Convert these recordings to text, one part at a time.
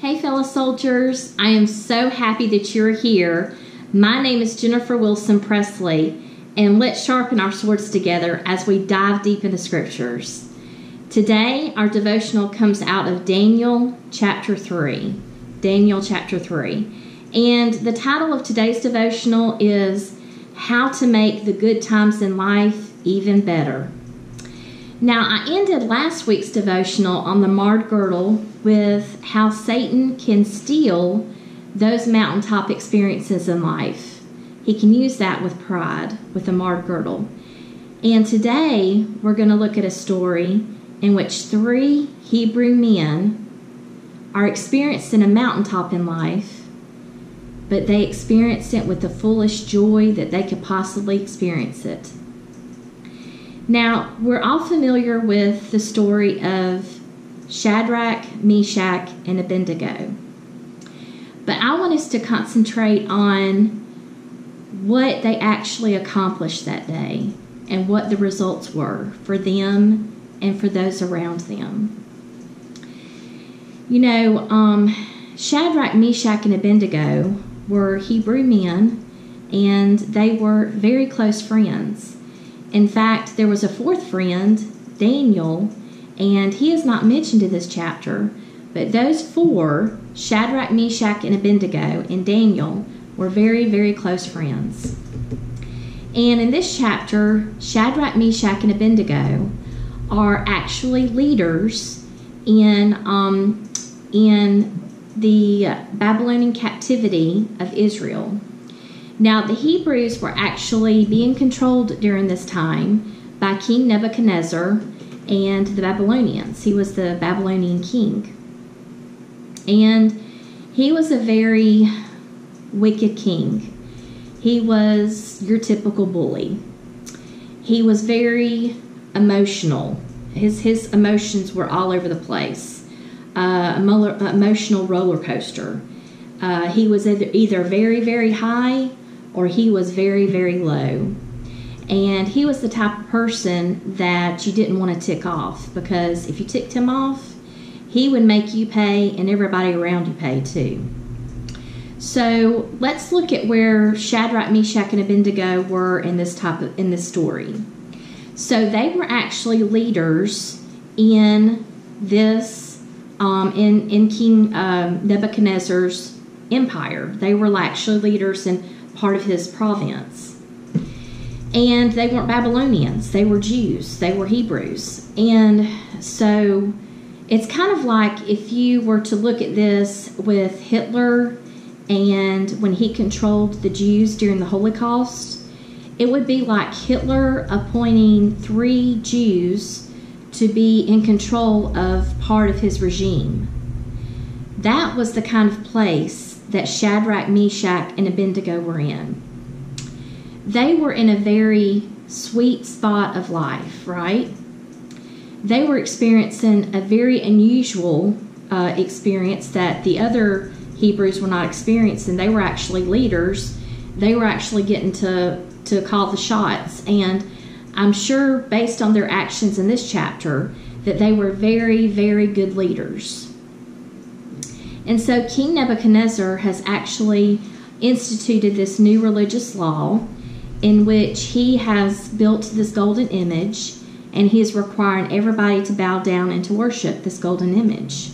Hey fellow soldiers, I am so happy that you're here. My name is Jennifer Wilson Pressley, and let's sharpen our swords together as we dive deep into scriptures. Today, our devotional comes out of Daniel chapter 3. Daniel chapter 3. And the title of today's devotional is How to Make the Good Times in Life Even Better. Now, I ended last week's devotional on the marred girdle with how Satan can steal those mountaintop experiences in life. He can use that with pride, with the marred girdle. And today, we're going to look at a story in which 3 Hebrew men are experiencing a mountaintop in life, but they experienced it with the fullest joy that they could possibly experience it. Now, we're all familiar with the story of Shadrach, Meshach, and Abednego. But I want us to concentrate on what they actually accomplished that day and what the results were for them and for those around them. You know, Shadrach, Meshach, and Abednego were Hebrew men, and they were very close friends. In fact, there was a 4th friend, Daniel, and he is not mentioned in this chapter, but those 4, Shadrach, Meshach, and Abednego, and Daniel, were very, very close friends. And in this chapter, Shadrach, Meshach, and Abednego are actually leaders in the Babylonian captivity of Israel. Now, the Hebrews were actually being controlled during this time by King Nebuchadnezzar and the Babylonians. He was the Babylonian king. And he was a very wicked king. He was your typical bully. He was very emotional. His emotions were all over the place. Emotional roller coaster. He was either very, very high or he was very, very low. And he was the type of person that you didn't want to tick off, because if you ticked him off, he would make you pay and everybody around you pay too. So let's look at where Shadrach, Meshach, and Abednego were in this story. So they were actually leaders in this in King Nebuchadnezzar's empire. They were actually leaders in part of his province. And they weren't Babylonians. They were Jews. They were Hebrews. And so it's kind of like if you were to look at this with Hitler and when he controlled the Jews during the Holocaust, it would be like Hitler appointing 3 Jews to be in control of part of his regime. That was the kind of place that Shadrach, Meshach, and Abednego were in. They were in a very sweet spot of life, right? They were experiencing a very unusual experience that the other Hebrews were not experiencing. They were actually leaders. They were actually getting to call the shots. And I'm sure, based on their actions in this chapter, that they were very, very good leaders. And so King Nebuchadnezzar has actually instituted this new religious law in which he has built this golden image, and he is requiring everybody to bow down and to worship this golden image.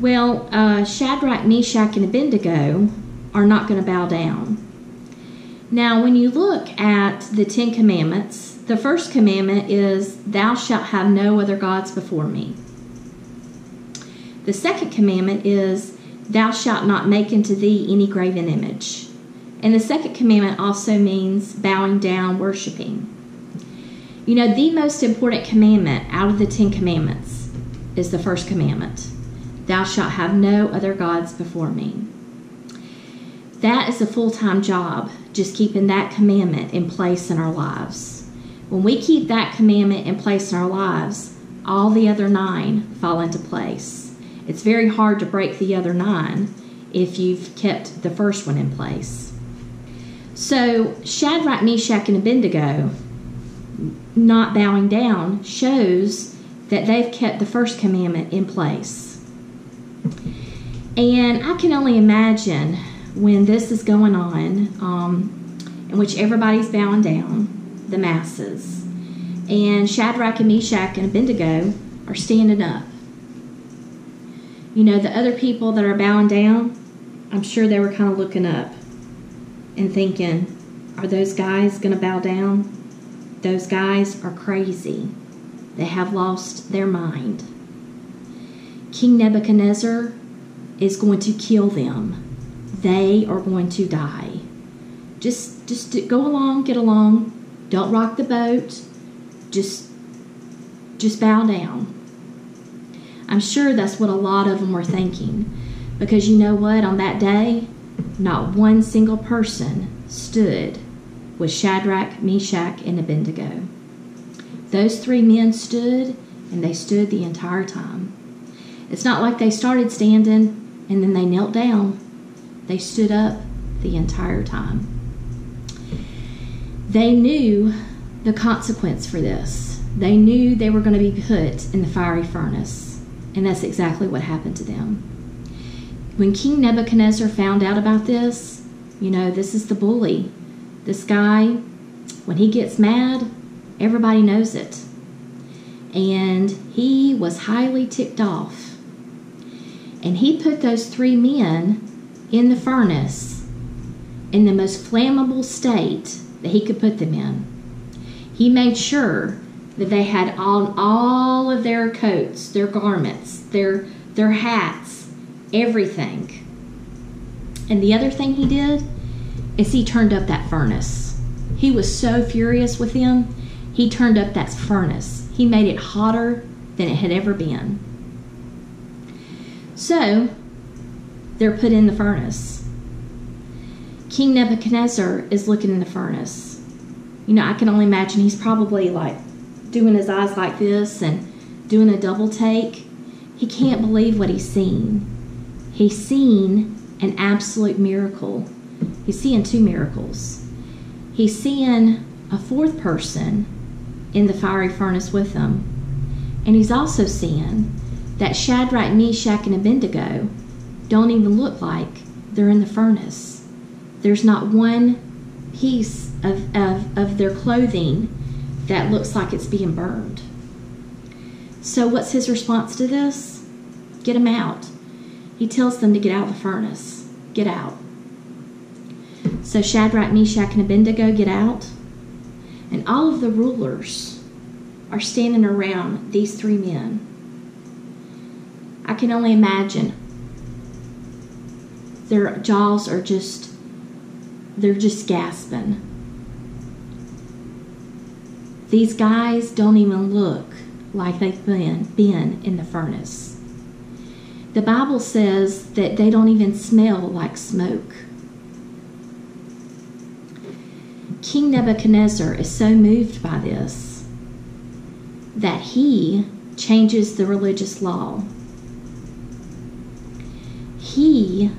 Well, Shadrach, Meshach, and Abednego are not going to bow down. Now, when you look at the 10 Commandments, the first commandment is, "Thou shalt have no other gods before me." The second commandment is, "Thou shalt not make unto thee any graven image." And the second commandment also means bowing down, worshiping. You know, the most important commandment out of the 10 Commandments is the first commandment. "Thou shalt have no other gods before me." That is a full-time job, just keeping that commandment in place in our lives. When we keep that commandment in place in our lives, all the other 9 fall into place. It's very hard to break the other 9 if you've kept the first one in place. So Shadrach, Meshach, and Abednego not bowing down shows that they've kept the first commandment in place. And I can only imagine when this is going on, in which everybody's bowing down, the masses, and Shadrach and Meshach and Abednego are standing up. You know, the other people that are bowing down, I'm sure they were kind of looking up and thinking, are those guys going to bow down? Those guys are crazy. They have lost their mind. King Nebuchadnezzar is going to kill them. They are going to die. Just go along, get along. Don't rock the boat. Just bow down. I'm sure that's what a lot of them were thinking. Because you know what? On that day, not one single person stood with Shadrach, Meshach, and Abednego. Those three men stood, and they stood the entire time. It's not like they started standing and then they knelt down. They stood up the entire time. They knew the consequence for this. They knew they were going to be put in the fiery furnace, and that's exactly what happened to them. When King Nebuchadnezzar found out about this, you know, this is the bully. This guy, when he gets mad, everybody knows it. And he was highly ticked off. And he put those three men in the furnace in the most flammable state that he could put them in. He made sure that they had all of their coats, their garments, their hats, everything. And the other thing he did is he turned up that furnace. He was so furious with them, he turned up that furnace. He made it hotter than it had ever been. So, they're put in the furnace. King Nebuchadnezzar is looking in the furnace. You know, I can only imagine he's probably like doing his eyes like this and doing a double take. He can't believe what he's seen. He's seen an absolute miracle. He's seeing two miracles. He's seeing a fourth person in the fiery furnace with them. And he's also seeing that Shadrach, Meshach, and Abednego don't even look like they're in the furnace. There's not one piece of their clothing that looks like it's being burned. So what's his response to this? Get them out. He tells them to get out of the furnace. Get out. So Shadrach, Meshach, and Abednego get out. And all of the rulers are standing around these three men. I can only imagine their jaws are they're just gasping. These guys don't even look like they've been in the furnace. The Bible says that they don't even smell like smoke. King Nebuchadnezzar is so moved by this that he changes the religious law. He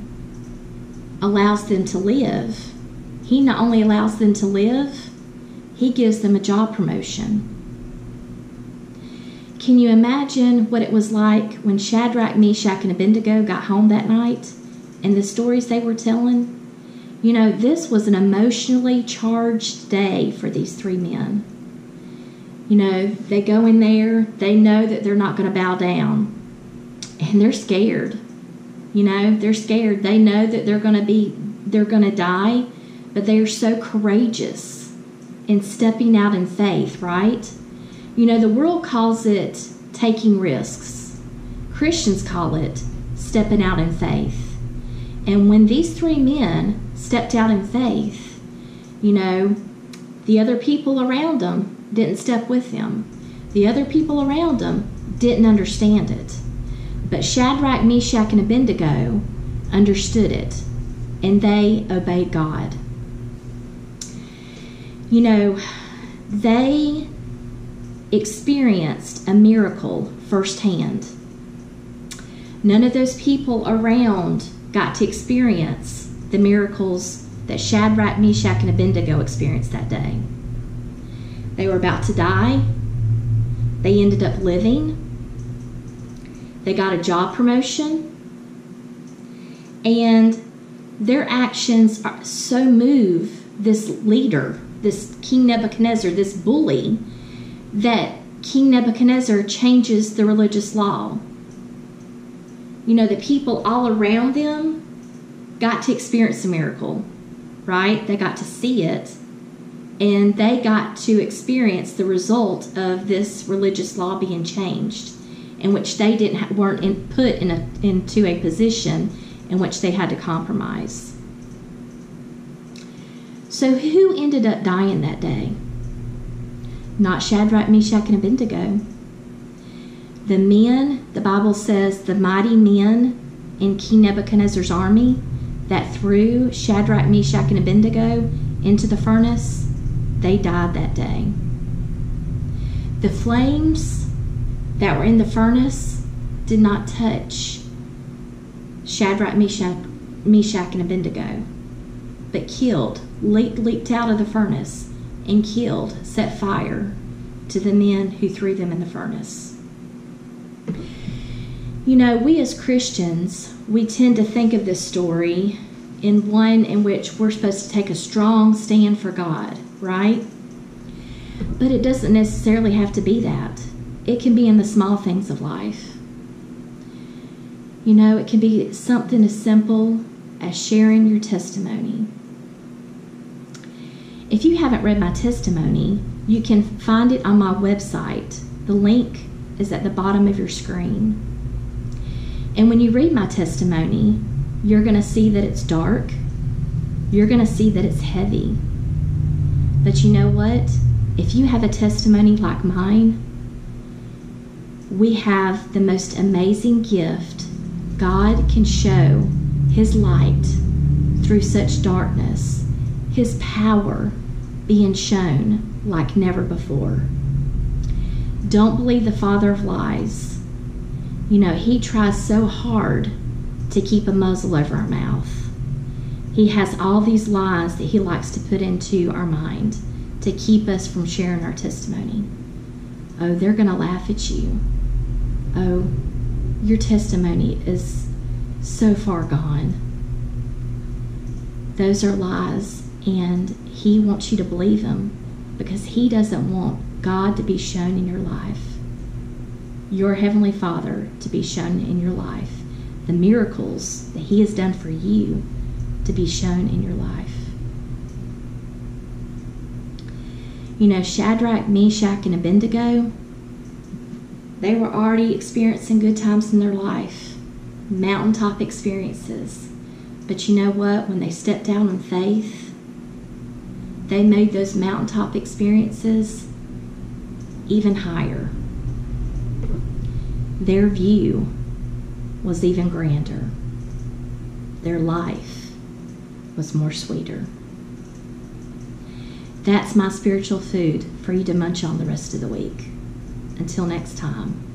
allows them to live. He not only allows them to live, he gives them a job promotion. Can you imagine what it was like when Shadrach, Meshach, and Abednego got home that night and the stories they were telling? You know, this was an emotionally charged day for these three men. You know, they go in there, they know that they're not going to bow down, and they're scared. You know, they're scared. They know that they're going to die, but they are so courageous in stepping out in faith, right? You know, the world calls it taking risks. Christians call it stepping out in faith. And when these three men stepped out in faith, you know, the other people around them didn't step with them. The other people around them didn't understand it. But Shadrach, Meshach, and Abednego understood it, and they obeyed God. You know, they experienced a miracle firsthand. None of those people around got to experience the miracles that Shadrach, Meshach, and Abednego experienced that day. They were about to die. They ended up living. They got a job promotion. And their actions so move this leader, this King Nebuchadnezzar, this bully, that King Nebuchadnezzar changes the religious law. You know, the people all around them got to experience the miracle, right? They got to see it, and they got to experience the result of this religious law being changed, in which they weren't put into a position in which they had to compromise. So who ended up dying that day? Not Shadrach, Meshach, and Abednego. The men, the Bible says, the mighty men in King Nebuchadnezzar's army that threw Shadrach, Meshach, and Abednego into the furnace, they died that day. The flames that were in the furnace did not touch Shadrach, Meshach, and Abednego, but killed, leaped out of the furnace and killed, set fire to the men who threw them in the furnace. You know, we as Christians, we tend to think of this story in one in which we're supposed to take a strong stand for God, right? But it doesn't necessarily have to be that. It can be in the small things of life. You know, it can be something as simple as sharing your testimony. If you haven't read my testimony, you can find it on my website. The link is at the bottom of your screen. And when you read my testimony, you're going to see that it's dark. You're going to see that it's heavy. But you know what? If you have a testimony like mine, we have the most amazing gift. God can show His light through such darkness, His power being shown like never before. Don't believe the father of lies. You know, he tries so hard to keep a muzzle over our mouth. He has all these lies that he likes to put into our mind to keep us from sharing our testimony. Oh, they're going to laugh at you. Oh, your testimony is so far gone. Those are lies, and he wants you to believe them because he doesn't want God to be shown in your life, your Heavenly Father to be shown in your life, the miracles that He has done for you to be shown in your life. You know, Shadrach, Meshach, and Abednego, they were already experiencing good times in their life, mountaintop experiences. But you know what? When they stepped down in faith, they made those mountaintop experiences even higher. Their view was even grander. Their life was more sweeter. That's my spiritual food for you to munch on the rest of the week. Until next time.